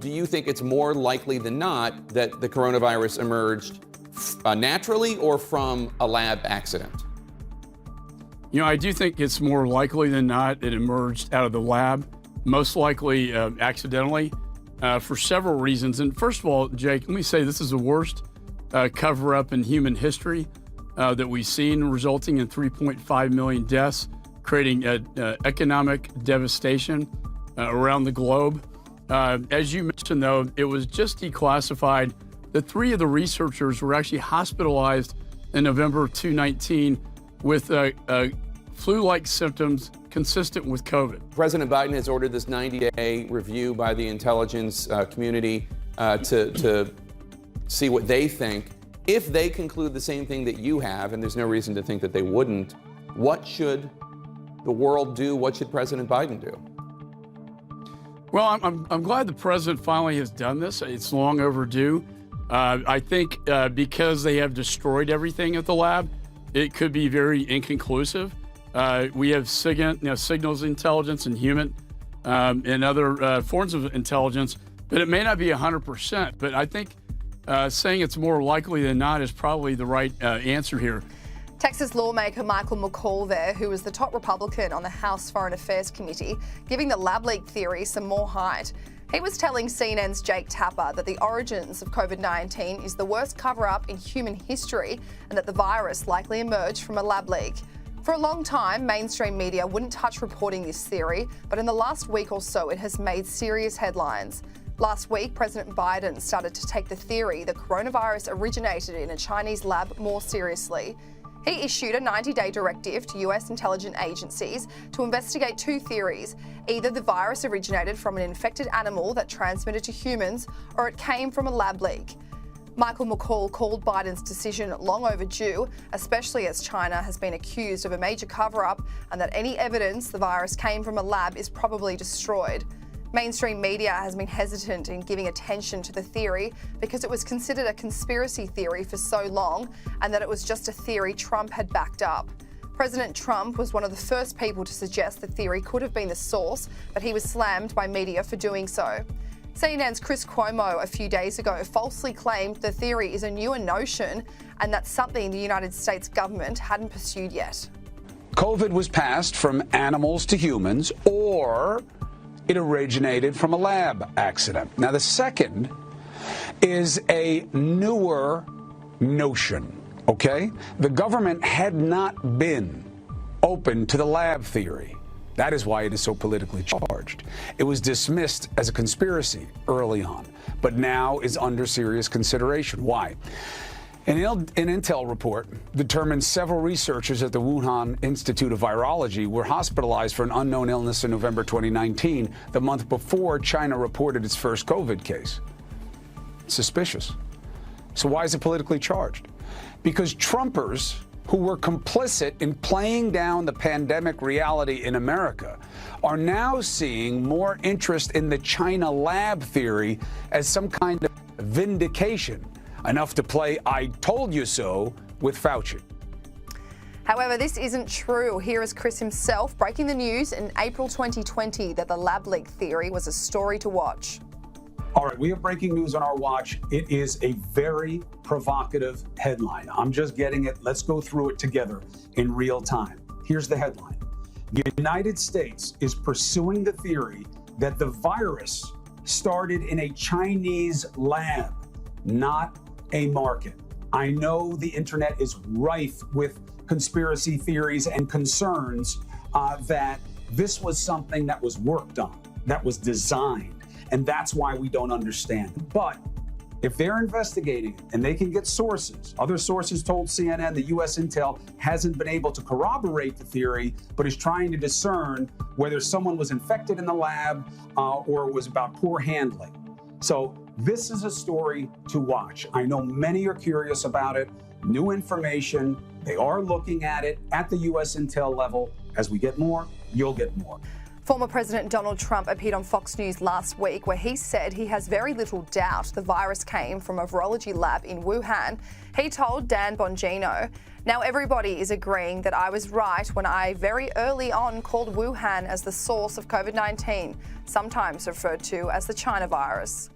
do you think it's more likely than not that the coronavirus emerged naturally or from a lab accident? You know, I do think it's more likely than not it emerged out of the lab, most likely accidentally, for several reasons. And first of all, Jake, let me say this is the worst cover-up in human history that we've seen, resulting in 3.5 million deaths, creating economic devastation around the globe. As you mentioned, though, it was just declassified that 3 of the researchers were actually hospitalized in November of 2019 with flu-like symptoms consistent with COVID. President Biden has ordered this 90-day review by the intelligence community to see what they think. If they conclude the same thing that you have, and there's no reason to think that they wouldn't, what should the world do? What should President Biden do? Well, I'm glad the president finally has done this. It's long overdue. I think because they have destroyed everything at the lab, it could be very inconclusive. We have signals intelligence and human and other forms of intelligence, but it may not be 100%. But I think saying it's more likely than not is probably the right answer here. Texas lawmaker Michael McCall there, who was the top Republican on the House Foreign Affairs Committee, giving the lab leak theory some more height. He was telling CNN's Jake Tapper that the origins of COVID-19 is the worst cover-up in human history and that the virus likely emerged from a lab leak. For a long time, mainstream media wouldn't touch reporting this theory, but in the last week or so, it has made serious headlines. Last week, President Biden started to take the theory the coronavirus originated in a Chinese lab more seriously. He issued a 90-day directive to US intelligence agencies to investigate 2 theories. Either the virus originated from an infected animal that transmitted to humans, or it came from a lab leak. Michael McCall called Biden's decision long overdue, especially as China has been accused of a major cover-up and that any evidence the virus came from a lab is probably destroyed. Mainstream media has been hesitant in giving attention to the theory because it was considered a conspiracy theory for so long and that it was just a theory Trump had backed up. President Trump was one of the first people to suggest the theory could have been the source, but he was slammed by media for doing so. CNN's Chris Cuomo a few days ago falsely claimed the theory is a newer notion and that's something the United States government hadn't pursued yet. COVID was passed from animals to humans, or it originated from a lab accident. Now, the second is a newer notion, okay? The government had not been open to the lab theory. That is why it is so politically charged. It was dismissed as a conspiracy early on, but now is under serious consideration. Why? An intel report determined several researchers at the Wuhan Institute of Virology were hospitalized for an unknown illness in November 2019, the month before China reported its first COVID case. Suspicious. So why is it politically charged? Because Trumpers who were complicit in playing down the pandemic reality in America are now seeing more interest in the China lab theory as some kind of vindication, enough to play I told you so with Fauci. However, this isn't true. Here is Chris himself breaking the news in April 2020 that the lab leak theory was a story to watch. All right, we have breaking news on our watch. It is a very provocative headline. I'm just getting it. Let's go through it together in real time. Here's the headline. The United States is pursuing the theory that the virus started in a Chinese lab, not a market. I know the internet is rife with conspiracy theories and concerns that this was something that was worked on, that was designed. And that's why we don't understand. But if they're investigating it and they can get sources, other sources told CNN the U.S. intel hasn't been able to corroborate the theory, but is trying to discern whether someone was infected in the lab or it was about poor handling. So this is a story to watch. I know many are curious about it. New information. They are looking at it at the U.S. intel level. As we get more, you'll get more. Former President Donald Trump appeared on Fox News last week where he said he has very little doubt the virus came from a virology lab in Wuhan. He told Dan Bongino, "Now everybody is agreeing that I was right when I very early on called Wuhan as the source of COVID-19, sometimes referred to as the China virus."